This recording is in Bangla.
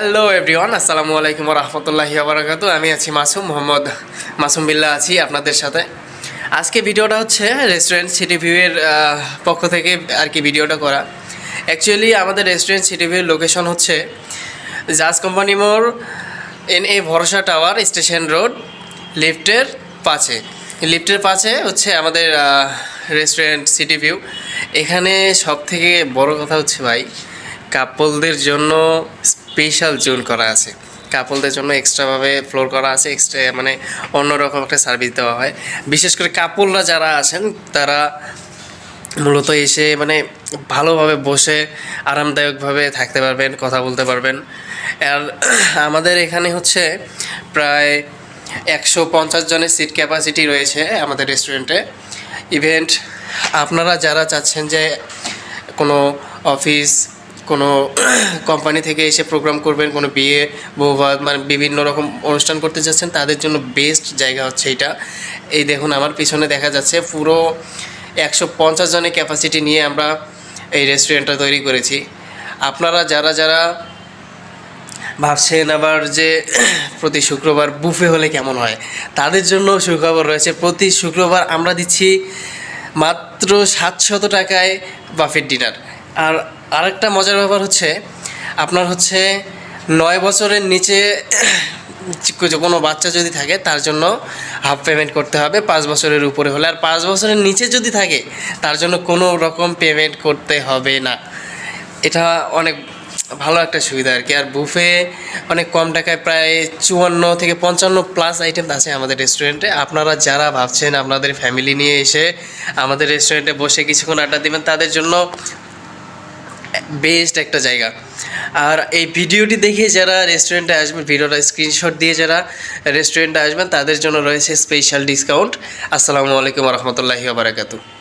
হ্যালো এভরিওয়ান, আসসালামু আলাইকুম ওয়া রাহমাতুল্লাহি ওয়া বারাকাতুহু। আমি আছি মোহাম্মদ মাসুম বিল্লাহ আছি আপনাদের সাথে। আজকে ভিডিওটা হচ্ছে রেস্টুরেন্ট সিটি ভিউয়ের পক্ষ থেকে আর কি ভিডিওটা করা। অ্যাকচুয়ালি আমাদের রেস্টুরেন্ট সিটি ভিউয়ের লোকেশন হচ্ছে জাজ কোম্পানি মোড়, NA ভরসা টাওয়ার, স্টেশন রোড, লিফটের পাশে হচ্ছে আমাদের রেস্টুরেন্ট সিটি ভিউ। এখানে সব থেকে বড় কথা হচ্ছে ভাই, কাপলদের জন্য স্পেশাল জোন করা আছে। কাপলদের জন্য এক্সট্রাভাবে ফ্লোর করা আছে, এক্সট্রা মানে অন্যরকম একটা সার্ভিস দেওয়া হয়। বিশেষ করে কাপলরা যারা আছেন তারা মূলত এসে মানে ভালোভাবে বসে আরামদায়কভাবে থাকতে পারবেন, কথা বলতে পারবেন। আর আমাদের এখানে হচ্ছে প্রায় 150 জনের সিট ক্যাপাসিটি রয়েছে আমাদের রেস্টুরেন্টে। ইভেন্ট আপনারা যারা চাচ্ছেন যে কোনো অফিস, কোনো কোম্পানি থেকে এসে প্রোগ্রাম করবেন, কোনো বিয়ে বৌভাত মানে বিভিন্ন রকম অনুষ্ঠান করতে চাচ্ছেন, তাদের জন্য বেস্ট জায়গা হচ্ছে এটা। এই দেখুন আমার পিছনে দেখা যাচ্ছে পুরো 150 জনের ক্যাপাসিটি নিয়ে আমরা এই রেস্টুরেন্টটা তৈরি করেছি। আপনারা যারা ভাবছেন আবার যে প্রতি শুক্রবার বুফে হলে কেমন হয়, তাদের জন্য সুখবর রয়েছে। প্রতি শুক্রবার আমরা দিচ্ছি মাত্র 700 টাকায় বাফেট ডিনার। আর আরেকটা মজার ব্যাপার হচ্ছে, আপনার হচ্ছে 9 বছরের নিচে কোনো বাচ্চা যদি থাকে তার জন্য হাফ পেমেন্ট করতে হবে, 5 বছরের উপরে হলে। আর 5 বছরের নিচে যদি থাকে তার জন্য কোনো রকম পেমেন্ট করতে হবে না। এটা অনেক ভালো একটা সুবিধা আর কি। আর বুফে অনেক কম টাকায় প্রায় 54 থেকে 55 প্লাস আইটেম আছে আমাদের রেস্টুরেন্টে। আপনারা যারা ভাবছেন আপনাদের ফ্যামিলি নিয়ে এসে আমাদের রেস্টুরেন্টে বসে কিছুক্ষণ আড্ডা দেবেন, তাদের জন্য বেস্ট একটা জায়গা। আর এই ভিডিওটি দেখে যারা রেস্টুরেন্টে আসবেন, ভিডিওটা স্ক্রিনশট দিয়ে যারা রেস্টুরেন্টে আসবেন, তাদের জন্য রয়েছে স্পেশাল ডিসকাউন্ট। আসসালামু আলাইকুম ওয়া রাহমাতুল্লাহি ওয়া বারাকাতুহু।